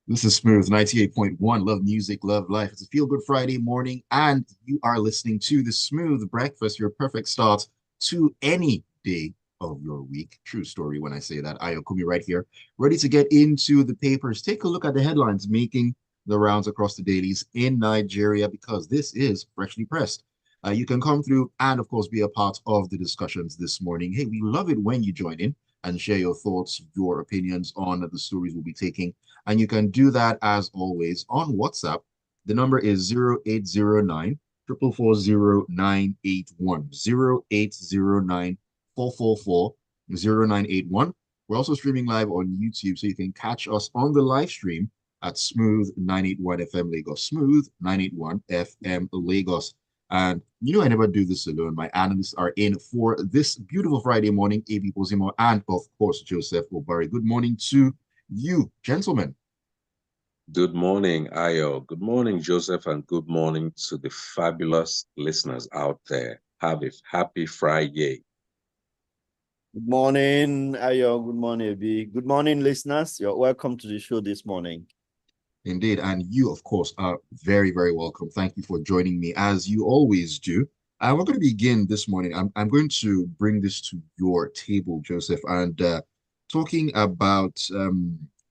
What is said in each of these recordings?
This is Smooth 98.1. Love music, love life. It's a feel good Friday morning, and you are listening to the Smooth Breakfast, your perfect start to any day of your week. True story when I say that. Ayokunmi right here, ready to get into the papers. Take a look at the headlines making the rounds across the dailies in Nigeria because this is freshly pressed. You can come through and, of course, be a part of the discussions this morning. Hey, we love it when you join in and share your thoughts, your opinions on the stories we'll be taking, and you can do that as always on WhatsApp. The number is 0809 4440981. 0809 444 0981. We're also streaming live on YouTube, so you can catch us on the live stream at Smooth 981 FM Lagos. Smooth 981 FM Lagos. And I never do this alone. My analysts are in for this beautiful Friday morning. AB Bozimo and, of course, Joseph Obari. Good morning to you, gentlemen. Good morning, Ayo. Good morning, Joseph, and good morning to the fabulous listeners out there. Have a happy Friday. Good morning, Ayo. Good morning, Abi. Good morning, listeners. You're welcome to the show this morning. Indeed. And you, of course, are very, very welcome. Thank you for joining me as you always do. We're going to begin this morning. I'm going to bring this to your table, Joseph, and talking about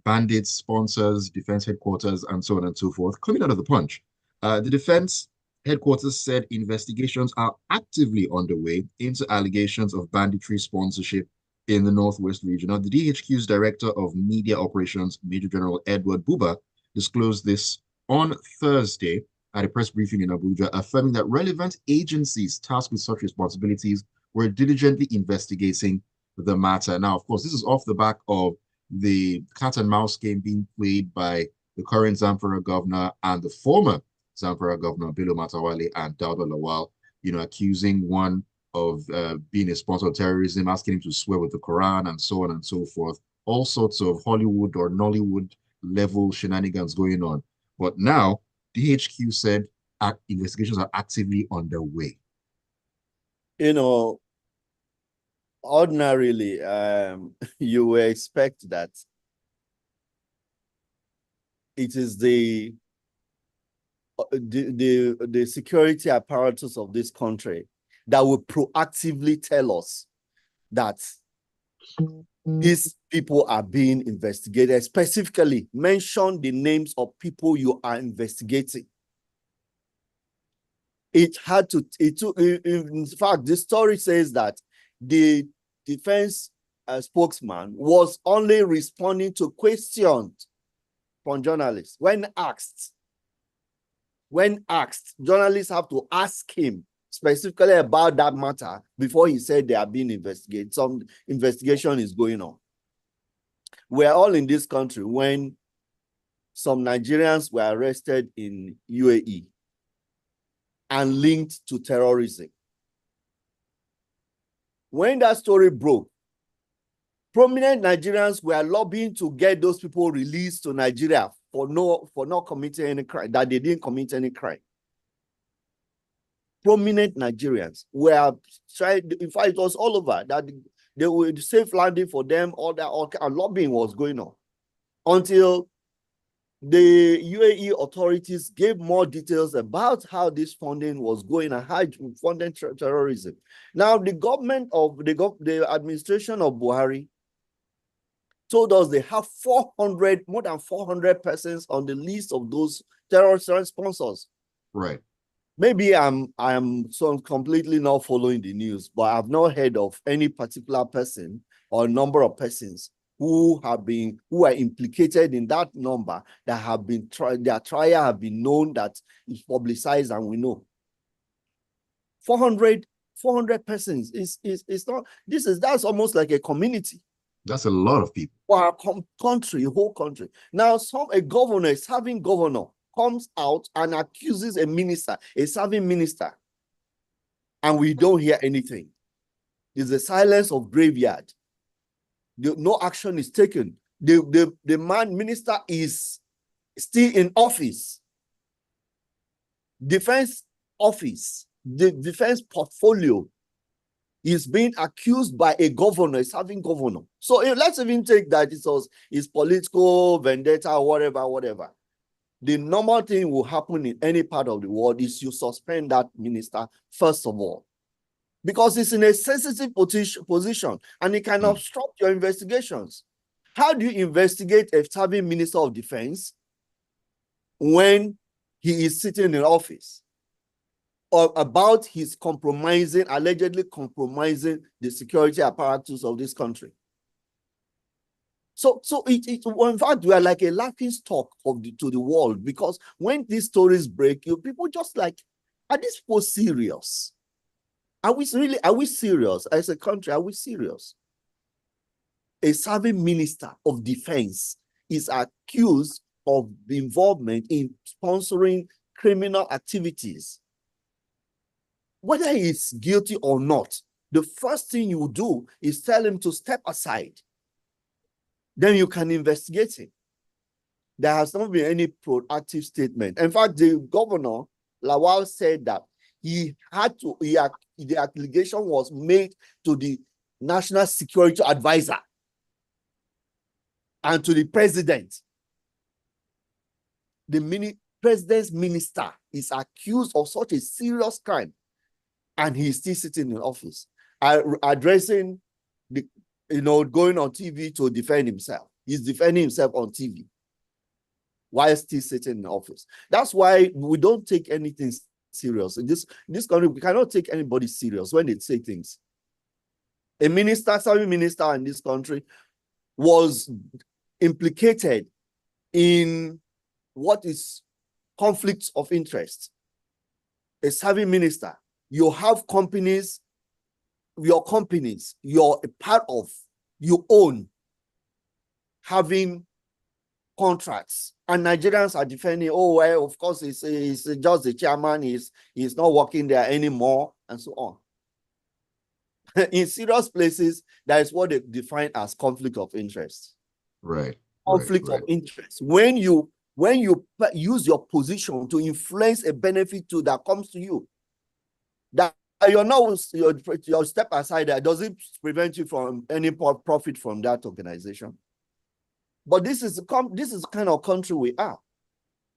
bandits, sponsors, defense headquarters, and so on and so forth. Coming out of the punch, the defense headquarters said investigations are actively underway into allegations of banditry sponsorship in the Northwest region. Now, the DHQ's Director of Media Operations, Major General Edward Buba, disclosed this on Thursday at a press briefing in Abuja, affirming that relevant agencies tasked with such responsibilities were diligently investigating the matter. Now, of course, this is off the back of the cat and mouse game being played by the current Zamfara governor and the former Zamfara governor, Bello Matawale and Dauda Lawal, accusing one of being a sponsor of terrorism, asking him to swear with the Quran and so on and so forth. All sorts of Hollywood or Nollywood level shenanigans going on. But now, DHQ said investigations are actively underway. Ordinarily, you will expect that it is the security apparatus of this country that will proactively tell us that these people are being investigated. Specifically, mention the names of people you are investigating. In fact, the story says that the defense spokesman was only responding to questions from journalists. When asked, journalists have to ask him specifically about that matter before he said they are being investigated. Some investigation is going on. We're all in this country when some Nigerians were arrested in UAE and linked to terrorism. When that story broke, prominent Nigerians were lobbying to get those people released to Nigeria for not committing any crime, that they didn't commit any crime. Prominent Nigerians were trying, in fact, it was all over that they were safe landing for them, all lobbying was going on until the UAE authorities gave more details about how this funding was going and how it funded terrorism. Now, the government of the administration of Buhari told us they have more than 400 persons on the list of those terrorist sponsors. Right. Maybe I'm so completely not following the news, but I've not heard of any particular person or number of persons who are implicated in that number that have been their trial have been known, that is publicized, and we know. 400 persons is not, that's almost like a community. That's a lot of people. For our country, whole country. Now, a governor, a serving governor, comes out and accuses a minister, a serving minister, and we don't hear anything. There's a silence of graveyard. No action is taken. The minister is still in office. Defense office, the defense portfolio He's being accused by a governor, a serving governor. So let's even take that it's political vendetta or whatever. The normal thing will happen in any part of the world is you suspend that minister first of all, because it's in a sensitive position and it can obstruct your investigations. How do you investigate a serving minister of defense when he is sitting in office, or about his allegedly compromising the security apparatus of this country? So in fact, we are like a laughing stock to the world, because when these stories break, people just like, are these people serious? Are we serious as a country? Are we serious? A serving minister of defense is accused of involvement in sponsoring criminal activities. Whether he's guilty or not, the first thing you do is tell him to step aside. Then you can investigate him. There has not been any proactive statement. In fact, the governor, Lawal, said that the allegation was made to the National Security Advisor and to the president. The president's minister is accused of such a serious crime, and he's still sitting in office, addressing going on TV to defend himself. He's defending himself on TV while still sitting in office. That's why we don't take anything serious. In this country, we cannot take anybody serious when they say things. A serving minister in this country was implicated in what is conflicts of interest. A serving minister, you have companies, you're a part of, you own, having contracts, and Nigerians are defending, oh, well, of course, it's just the chairman, he's not working there anymore, and so on. In serious places, that is what they define as conflict of interest. Right. Conflict of interest. When you use your position to influence a benefit that comes to you, that you're not your step aside, that doesn't prevent you from any profit from that organization. But this is the kind of country we are.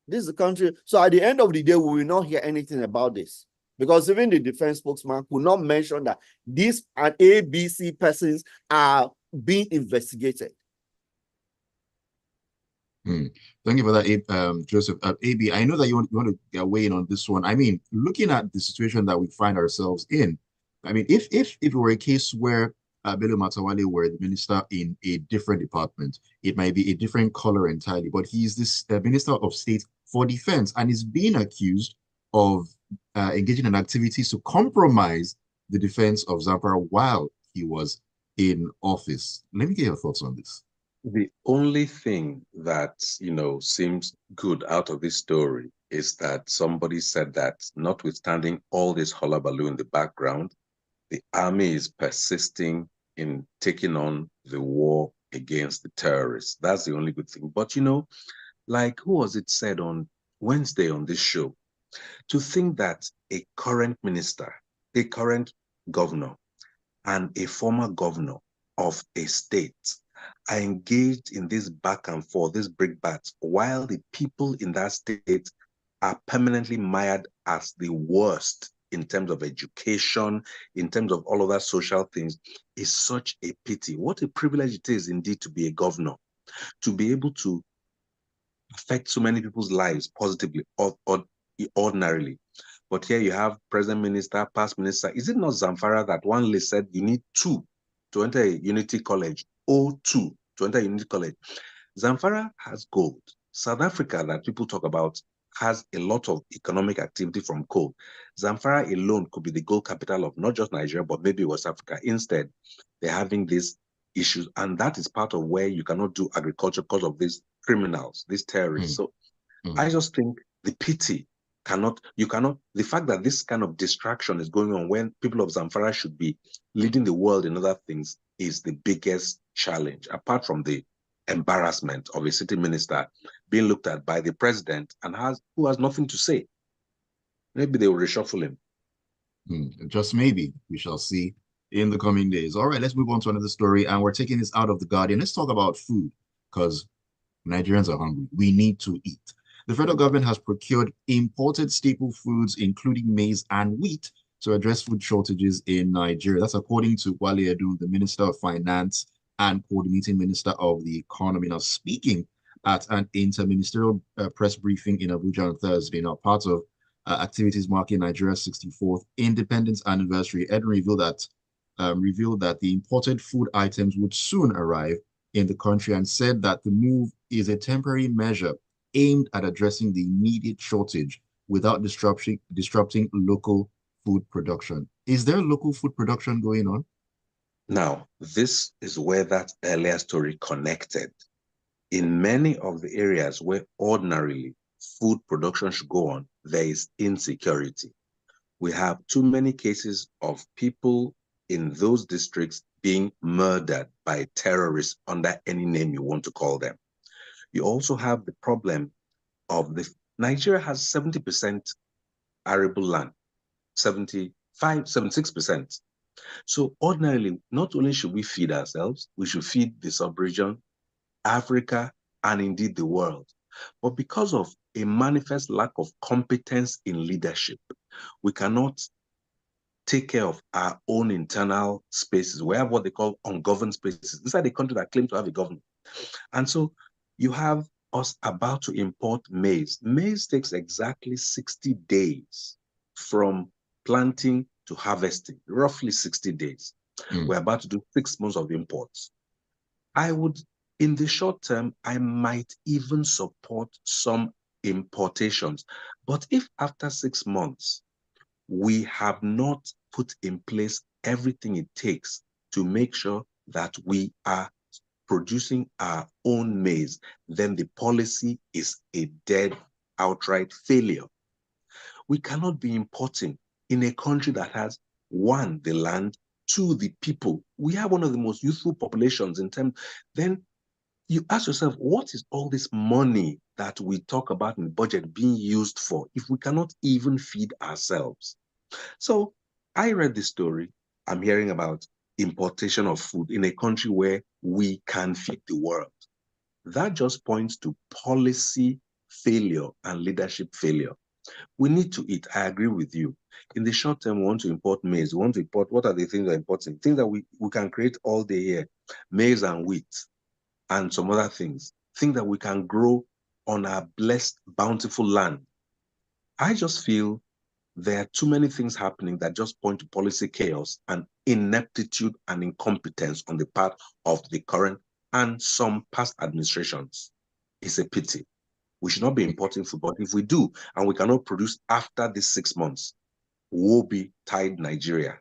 This is the country. So at the end of the day, we will not hear anything about this, because even the defense spokesman could not mention that these and ABC persons are being investigated. Thank you for that, Joseph. AB, I know that you want to weigh in on this one. I mean, looking at the situation that we find ourselves in, I mean, if it were a case where Bello Matawale were the minister in a different department, it might be a different color entirely, but he's this Minister of State for Defense and is being accused of engaging in activities to compromise the defense of Zamfara while he was in office. Let me get your thoughts on this. The only thing that, seems good out of this story is that somebody said that notwithstanding all this hullabaloo in the background, the army is persisting in taking on the war against the terrorists. That's the only good thing. But, like who was it said on Wednesday on this show? To think that a current minister, a current governor, and a former governor of a state are engaged in this back and forth, this brickbats, while the people in that state are permanently mired as the worst in terms of education, in terms of all of that social things, is such a pity. What a privilege it is indeed to be a governor, to be able to affect so many people's lives positively or ordinarily. But here you have present minister, past minister. Is it not Zamfara that one list said you need 2 to enter a unity college, or 2 to enter a unity college? Zamfara has gold. South Africa, that people talk about, has a lot of economic activity from coal. Zamfara alone could be the gold capital of not just Nigeria, but maybe West Africa. Instead, they're having these issues, and that is part of where you cannot do agriculture because of these criminals, these terrorists. So I just think the pity the fact that this kind of distraction is going on when people of Zamfara should be leading the world in other things is the biggest challenge, apart from the embarrassment of a sitting minister being looked at by the president and who has nothing to say. Maybe they will reshuffle him. Just maybe. We shall see in the coming days. All right, let's move on to another story. And we're taking this out of the Guardian. Let's talk about food because Nigerians are hungry. We need to eat. The federal government has procured imported staple foods, including maize and wheat, to address food shortages in Nigeria. That's according to Wale Edun, the Minister of Finance and Coordinating Minister of the Economy. Now, speaking at an interministerial press briefing in Abuja on Thursday, now part of activities marking Nigeria's 64th independence anniversary, Edun revealed that the imported food items would soon arrive in the country and said that the move is a temporary measure aimed at addressing the immediate shortage without disrupting local food production. Is there local food production going on? Now, this is where that earlier story connected. In many of the areas where ordinarily food production should go on, there is insecurity. We have too many cases of people in those districts being murdered by terrorists under any name you want to call them. You also have the problem of Nigeria has 70% arable land, 75, 76%. So ordinarily, not only should we feed ourselves, we should feed the sub-region, Africa, and indeed the world. But because of a manifest lack of competence in leadership, we cannot take care of our own internal spaces. We have what they call ungoverned spaces inside the country that claim to have a government. And so you have us about to import maize. Maize takes exactly 60 days from planting to harvesting, roughly 60 days. We're about to do 6 months of imports. In the short term, I might even support some importations. But if after 6 months, we have not put in place everything it takes to make sure that we are producing our own maize, then the policy is a dead outright failure. We cannot be importing in a country that has, one, the land, two, the people. We have one of the most youthful populations in terms. Then you ask yourself, what is all this money that we talk about in the budget being used for if we cannot even feed ourselves? So I read this story. I'm hearing about importation of food in a country where we can feed the world. That just points to policy failure and leadership failure. We need to eat. I agree with you. In the short term, we want to import maize. We want to import, what are the things that are important? Things that we can create all day here. Maize and wheat and some other things. Things that we can grow on our blessed, bountiful land. I just feel there are too many things happening that just point to policy chaos and ineptitude and incompetence on the part of the current and some past administrations. It's a pity. We should not be importing food, but if we do, and we cannot produce after these 6 months, woe betide Nigeria.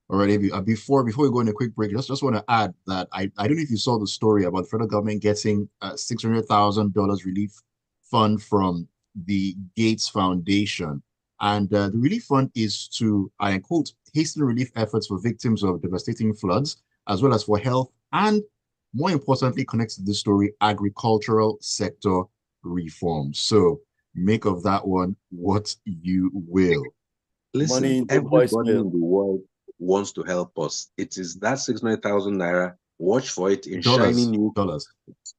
All right, before we go on a quick break, just want to add that I don't know if you saw the story about the federal government getting $600,000 relief fund from the Gates Foundation. And the relief fund is to, I quote, hasten relief efforts for victims of devastating floods, as well as for health, and more importantly, connects to this story, agricultural sector reform. So make of that one what you will. Listen, everybody in the world wants to help us. It is that 600,000 naira. Watch for it in shiny new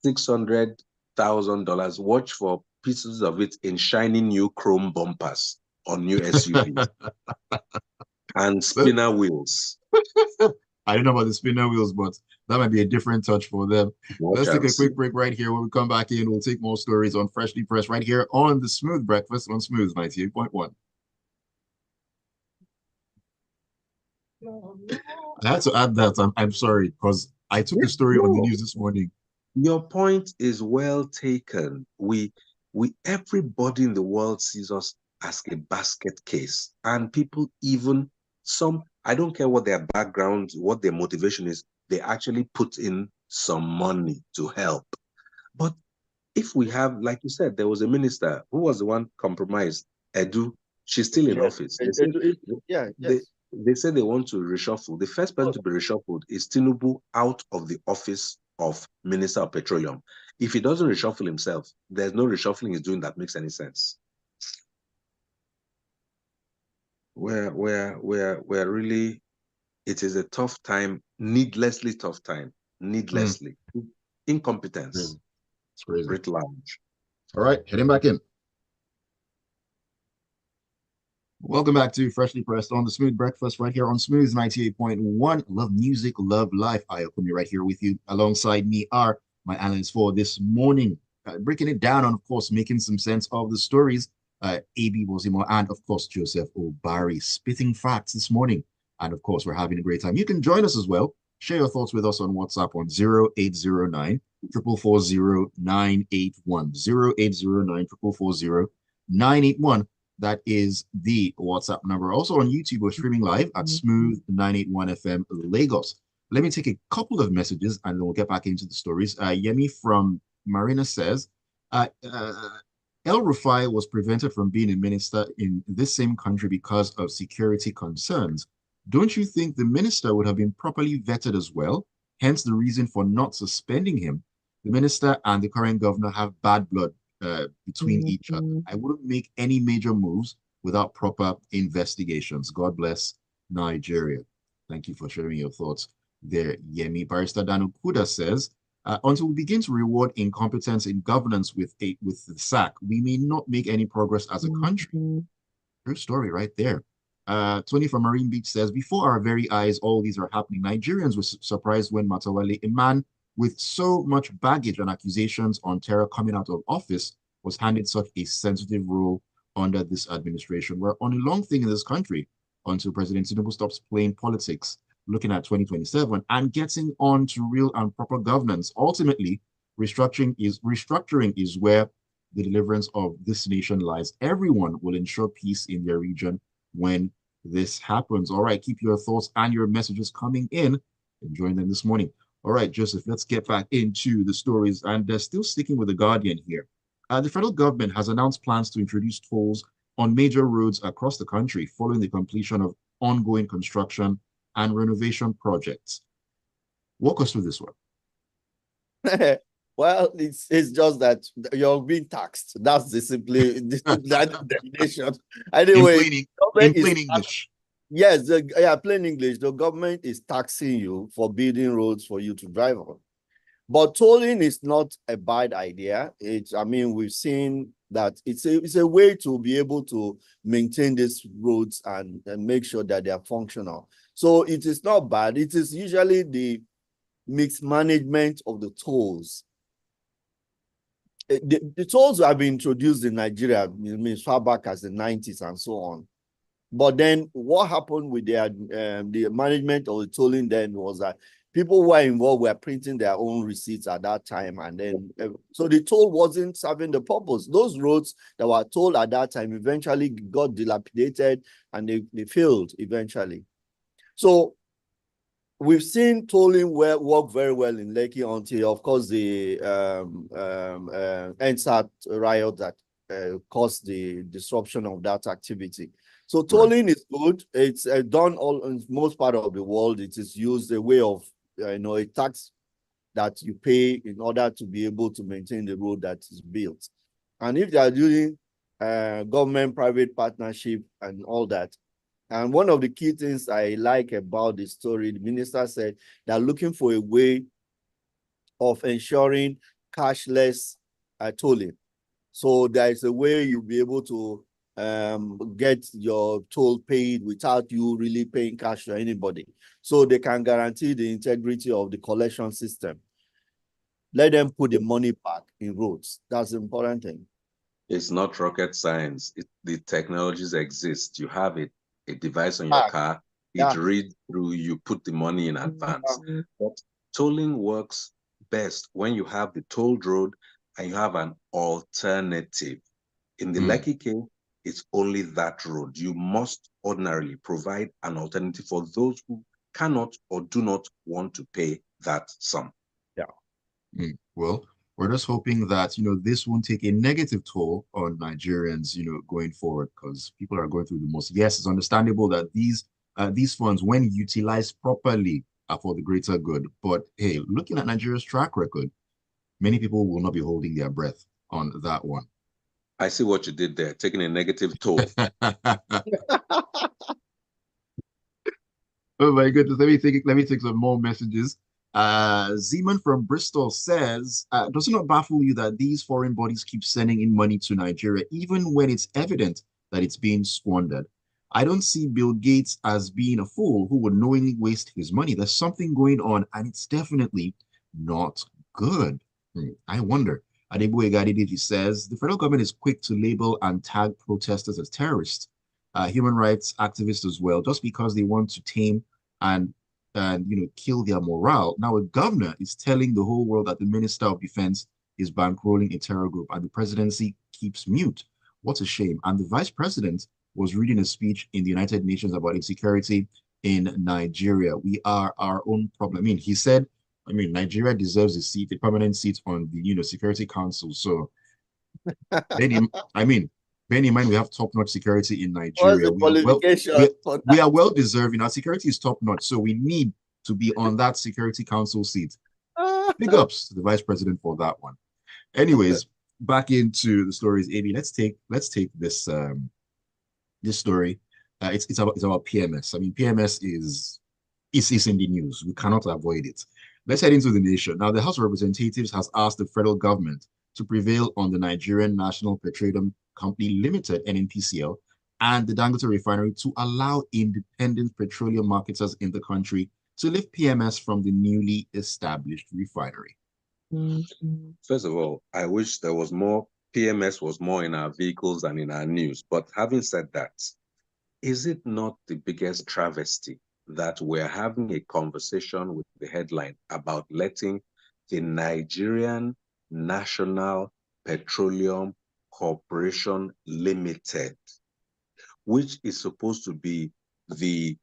$600,000. Watch for pieces of it in shiny new chrome bumpers on new SUVs and spinner wheels. I don't know about the spinner wheels, but that might be a different touch for them. Let's take a quick break right here. When we come back in, we'll take more stories on Freshly Pressed right here on the Smooth Breakfast on Smooth 98.1. I had to add that. I'm sorry, because I took the story on the news this morning. Your point is well taken. Everybody in the world sees us as a basket case, and people, even some, I don't care what their background, what their motivation is, they actually put in some money to help. But if we have, like you said, there was a minister who was the one compromised, Edu, she's still in office. They say they want to reshuffle. The first person to be reshuffled is Tinubu out of the office of Minister of Petroleum. If he doesn't reshuffle himself, there's no reshuffling he's doing that makes any sense. We're really It is a tough time, needlessly tough time, needlessly. Incompetence, It's crazy. writ large. All right, heading back in. Welcome back to Freshly Pressed on the Smooth Breakfast right here on Smooth 98.1. Love music, love life. Ayokunmi right here with you. Alongside me are my analysts for this morning. Breaking it down and, of course, making some sense of the stories. AB Bozimo and, of course, Joseph Obari spitting facts this morning. And, of course, we're having a great time. You can join us as well. Share your thoughts with us on WhatsApp on 0809 440 981. 0809 440 981. That is the WhatsApp number. Also on YouTube, we're streaming live at Smooth 981 FM Lagos. Let me take a couple of messages and then we'll get back into the stories. Yemi from Marina says, El Rufai was prevented from being a minister in this same country because of security concerns. Don't you think the minister would have been properly vetted as well? Hence the reason for not suspending him. The minister and the current governor have bad blood between each other. I wouldn't make any major moves without proper investigations. God bless Nigeria. Thank you for sharing your thoughts there, Yemi. Barrister Danu Kuda says, until we begin to reward incompetence in governance with the SAC, we may not make any progress as a country. True story right there. Tony from Marine Beach says, before our very eyes, all these are happening. Nigerians were surprised when Matawale, a man with so much baggage and accusations on terror coming out of office, was handed such a sensitive role under this administration. We're on a long thing in this country until President Tinubu stops playing politics, looking at 2027 and getting on to real and proper governance. Ultimately, restructuring is where the deliverance of this nation lies. Everyone will ensure peace in their region when this happens. All right, keep your thoughts and your messages coming in and join them this morning. All right, Joseph, let's get back into the stories. And still sticking with The Guardian here. The federal government has announced plans to introduce tolls on major roads across the country following the completion of ongoing construction and renovation projects. Walk us through this one. Well, it's just that you're being taxed. That's the definition. Anyway, in plain English. Yes, plain English. The government is taxing you for building roads for you to drive on. But tolling is not a bad idea. We've seen that it's a way to be able to maintain these roads and make sure that they are functional. So it is not bad. It is usually the mismanagement of the tolls. The tolls have been introduced in Nigeria as far back as the 90s and so on. But then what happened with the management of the tolling then was that people who were involved were printing their own receipts at that time. And then, so the toll wasn't serving the purpose. Those roads that were tolled at that time eventually got dilapidated and they failed eventually. So we've seen tolling work very well in Lekki until, of course, the NSAT riot that caused the disruption of that activity. So tolling is good. It's done all in most part of the world. It is used a way of, a tax that you pay in order to be able to maintain the road that is built. And if they are doing government-private partnership and all that, and one of the key things I like about the story, the minister said they're looking for a way of ensuring cashless tolling. So there is a way you'll be able to get your toll paid without you really paying cash to anybody. So they can guarantee the integrity of the collection system. Let them put the money back in roads. That's the important thing. It's not rocket science. The technologies exist. You have a device on your car. It reads through, you put the money in advance. But tolling works best when you have the tolled road and you have an alternative. In the Lekki case, it's only that road. You must ordinarily provide an alternative for those who cannot or do not want to pay that sum. Yeah. Well, we're just hoping that, this won't take a negative toll on Nigerians, going forward, because people are going through the most. Yes, it's understandable that these funds, when utilized properly, are for the greater good. But hey, looking at Nigeria's track record, many people will not be holding their breath on that one. I see what you did there, taking a negative toll. Oh my goodness. Let me take some more messages. Zeman from Bristol says, does it not baffle you that these foreign bodies keep sending in money to Nigeria, even when it's evident that it's being squandered? I don't see Bill Gates as being a fool who would knowingly waste his money. There's something going on, and it's definitely not good. I wonder. Adeboye Gadidiji says, the federal government is quick to label and tag protesters as terrorists, human rights activists as well, just because they want to tame and kill their morale. Now a governor is telling the whole world that the Minister of Defense is bankrolling a terror group, and the presidency keeps mute. What a shame. And the vice president was reading a speech in the United Nations about insecurity in Nigeria. We are our own problem. I mean, he said, Nigeria deserves a seat, a permanent seat on the Security Council. So then, I mean, bear in mind we have top-notch security in What's Nigeria. the qualification for We that? are well deserving. Our security is top-notch, so we need to be on that Security Council seat. Big ups to the vice president for that one. Anyways, back into the stories. AB, let's take this story. It's about PMS. I mean, PMS is in the news. We cannot avoid it. Let's head into the nation. Now, the House of Representatives has asked the federal government to prevail on the Nigerian National Petroleum Company Limited, NNPCL, and the Dangote refinery to allow independent petroleum marketers in the country to lift PMS from the newly established refinery. First of all, I wish there was more, PMS was more in our vehicles than in our news. But having said that, is it not the biggest travesty that we're having a conversation with the headline about letting the Nigerian National Petroleum Corporation Limited, which is supposed to be the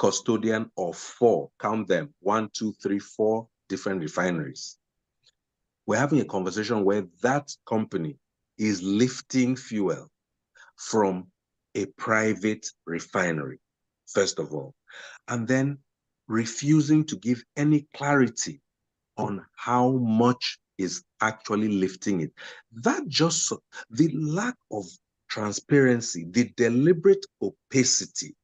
custodian of four, count them, 1, 2, 3, 4 different refineries. We're having a conversation where that company is lifting fuel from a private refinery, first of all, and then refusing to give any clarity on how much is actually lifting it. That just, the lack of transparency, the deliberate opacity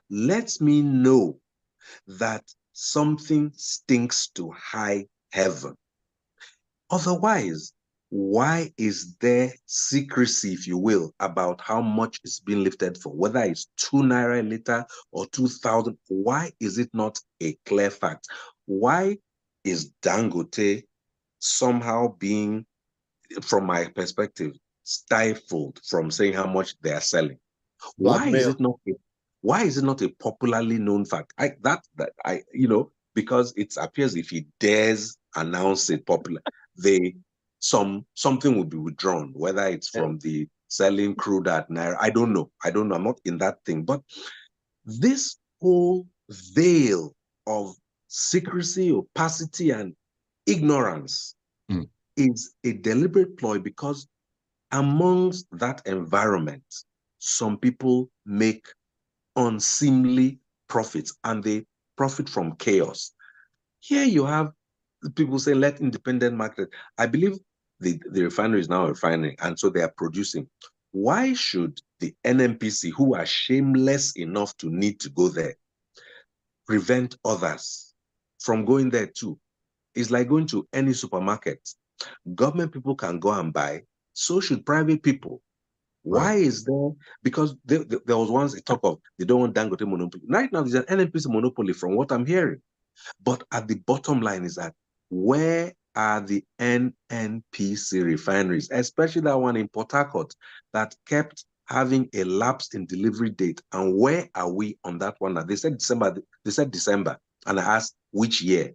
lets me know that something stinks to high heaven. Otherwise, why is there secrecy, if you will, about how much is being lifted for, whether it's 2 naira a liter or 2,000? Why is it not a clear fact? Why is Dangote somehow being, from my perspective, stifled from saying how much they are selling? Why is it not a popularly known fact? Because it appears if he dares announce it popular, something will be withdrawn, whether it's from the selling crude at naira. I don't know. I'm not in that thing. But this whole veil of secrecy, opacity, and ignorance is a deliberate ploy, because amongst that environment, some people make unseemly profits, and they profit from chaos. Here you have people saying, let independent market. I believe the refinery is now a refinery, and so they are producing. Why should the NNPC, who are shameless enough to need to go there, prevent others from going there too? It's like going to any supermarket. Government people can go and buy, so should private people. Why is there? Because there was once a talk of they don't want Dangote monopoly. Right now, there's an NNPC monopoly from what I'm hearing. But at the bottom line is that, where are the NNPC refineries, especially that one in Port Harcourt that kept having a lapse in delivery date? And where are we on that one now? They said December. And I asked which year.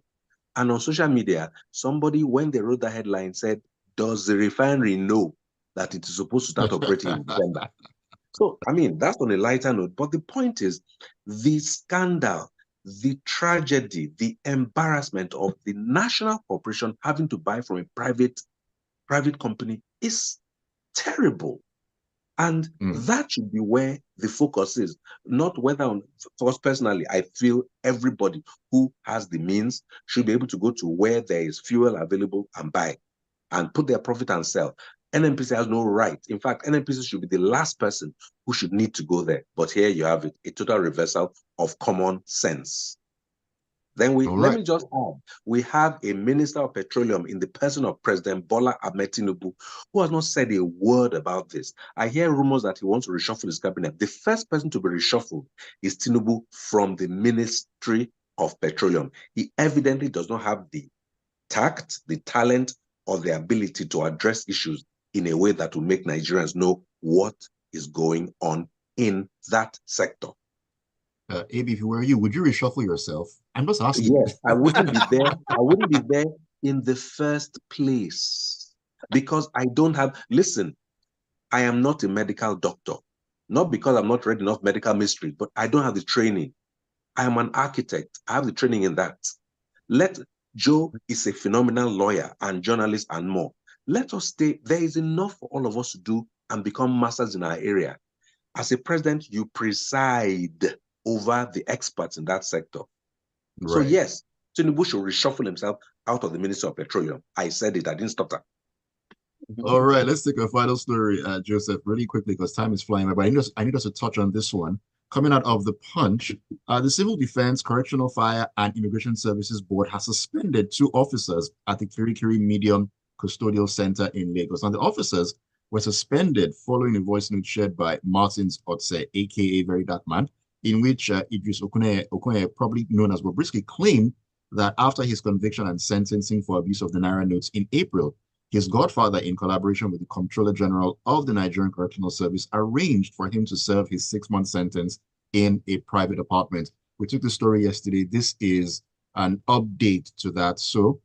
And on social media, somebody, when they wrote the headline, said, does the refinery know that it is supposed to start operating in December? So, I mean, that's on a lighter note. But the point is, the scandal, the tragedy, the embarrassment of the national corporation having to buy from a private company is terrible. And that should be where the focus is, not whether on, for us personally, I feel everybody who has the means should be able to go to where there is fuel available and buy and put their profit and sell. NNPC has no right. In fact, NNPC should be the last person who should need to go there. But here you have it, a total reversal of common sense. Then let me just add, we have a Minister of Petroleum in the person of President Bola Ahmed Tinubu, who has not said a word about this. I hear rumors that he wants to reshuffle his cabinet. The first person to be reshuffled is Tinubu from the Ministry of Petroleum. He evidently does not have the tact, the talent, or the ability to address issues in a way that will make Nigerians know what is going on in that sector. AB, if you were you, would you reshuffle yourself? I'm just asking. Yes, I wouldn't be there. I wouldn't be there in the first place because I don't have. Listen, I am not a medical doctor, not because I'm not read enough medical mystery, but I don't have the training. I am an architect. I have the training in that. Joe is a phenomenal lawyer and journalist and more. Let us stay. There is enough for all of us to do and become masters in our area. As a president, you preside over the experts in that sector. Right. So yes, Tinubu should reshuffle himself out of the Ministry of Petroleum. I said it. I didn't stop that. All right, let's take a final story, Joseph, really quickly because time is flying. But I need us to touch on this one. Coming out of the Punch, the Civil Defense, Correctional Fire, and Immigration Services Board has suspended 2 officers at the Kirikiri Medium Custodial Center in Lagos. Now, the officers were suspended following a voice note shared by Martins Otse, aka Very Dark Man, in which Idris Okoye, probably known as Bobrisky, claimed that after his conviction and sentencing for abuse of the Naira notes in April, his godfather, in collaboration with the Comptroller General of the Nigerian Correctional Service, arranged for him to serve his 6-month sentence in a private apartment. We took the story yesterday. This is an update to that. So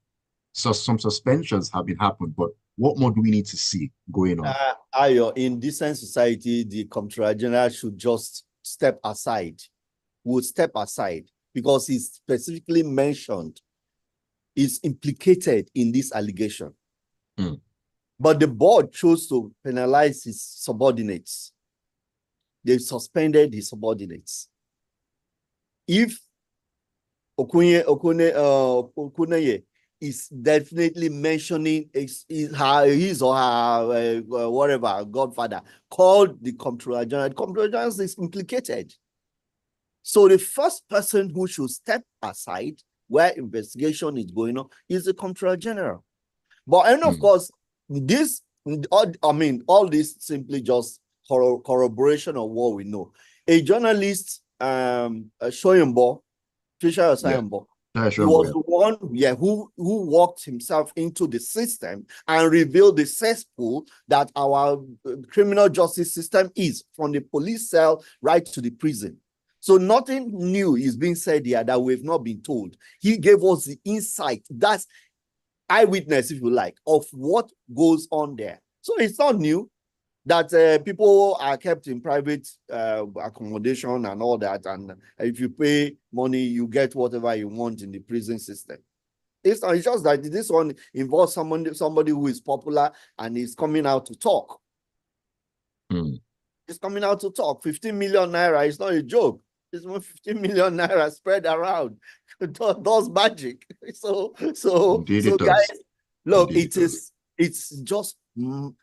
some suspensions have been happened, but what more do we need to see going on? Ayo, in decent society, the Comptroller General should just step aside, would step aside, because he's specifically mentioned, is implicated in this allegation. But the board chose to penalize his subordinates. They suspended his subordinates. If Okuneye is definitely mentioning his or her whatever godfather called the Comptroller General, the Comptroller General is implicated. So the first person who should step aside where investigation is going on is the Comptroller General. But and of course, all this simply just corroboration of what we know. A journalist, Shoyinbo, Fisher Osayombo, he was the one, who walked himself into the system and revealed the cesspool that our criminal justice system is, from the police cell right to the prison. So nothing new is being said here that we've not been told. He gave us the insight. That's eyewitness, if you like, of what goes on there. So it's not new that people are kept in private accommodation and all that, and if you pay money, you get whatever you want in the prison system. It's just that this one involves somebody who is popular and is coming out to talk. He's coming out to talk. 15 million naira is not a joke. It's 15 million naira spread around. Does magic. So guys, look, it's just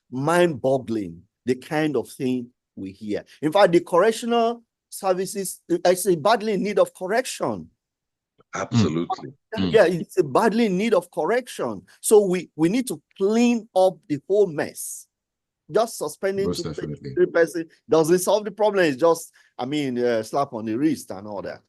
mind-boggling the kind of thing we hear. In fact, the correctional services is badly in need of correction. Absolutely. Yeah, it's badly in need of correction. So we need to clean up the whole mess. Just suspending 2 person doesn't solve the problem. It's just, slap on the wrist and all that.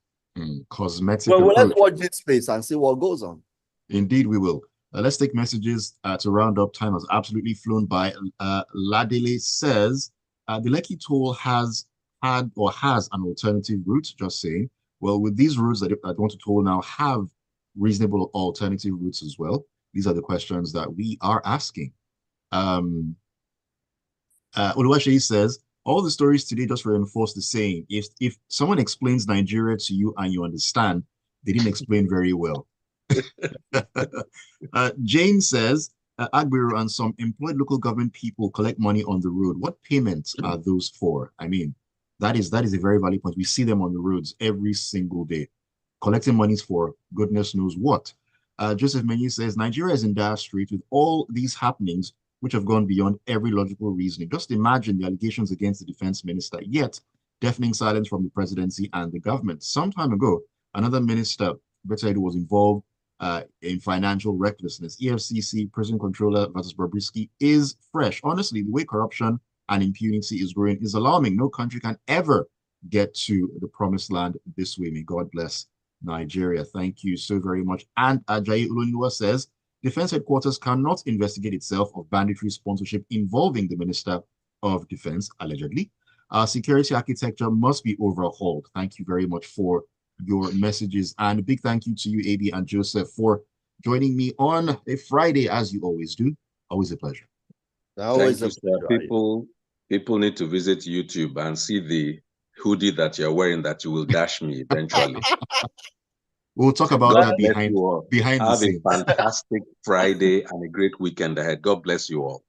Cosmetic. Well, let's watch this space and see what goes on. Indeed, we will. Let's take messages to round up. Time has absolutely flown by. Ladele says the Lekki toll has an alternative route. Just saying. Well, with these routes that I want to toll now have reasonable alternative routes as well. These are the questions that we are asking. Oluwaseyi says, all the stories today just reinforce the saying, if someone explains Nigeria to you and you understand, they didn't explain very well. Jane says, Agbiru and some employed local government people collect money on the road. What payments are those for? That is a very valid point. We see them on the roads every single day. Collecting monies for goodness knows what. Joseph Menu says, Nigeria is in dire straits with all these happenings. which have gone beyond every logical reasoning. Just imagine the allegations against the defense minister, yet deafening silence from the presidency and the government. Some time ago, another minister, Betaidu, was involved in financial recklessness. EFCC prison controller versus Bobrisky is fresh. Honestly, the way corruption and impunity is growing is alarming. No country can ever get to the promised land this way. May God bless Nigeria. Thank you so very much. And Ajayi Uluniwa says, Defense Headquarters cannot investigate itself of banditry sponsorship involving the Minister of Defense, allegedly. Our security architecture must be overhauled. Thank you very much for your messages. And a big thank you to you, AB and Joseph, for joining me on a Friday, as you always do. Always a pleasure. Always Thank you, sir. People need to visit YouTube and see the hoodie that you're wearing that you will dash me eventually. We'll talk about that behind the scenes. Have a fantastic Friday and a great weekend ahead. God bless you all.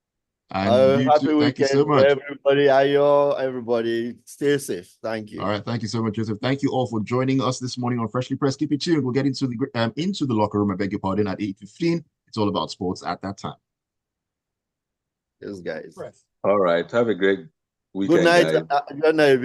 And you happy too. Thank you so much. Everybody, Ayo, everybody, stay safe. Thank you. All right, thank you so much, Joseph. Thank you all for joining us this morning on Freshly Pressed. Keep it tuned. We'll get into the locker room. I beg your pardon, at 8:15. It's all about sports at that time. Yes, guys. All right. Have a great weekend. Good night. Guys. Good night.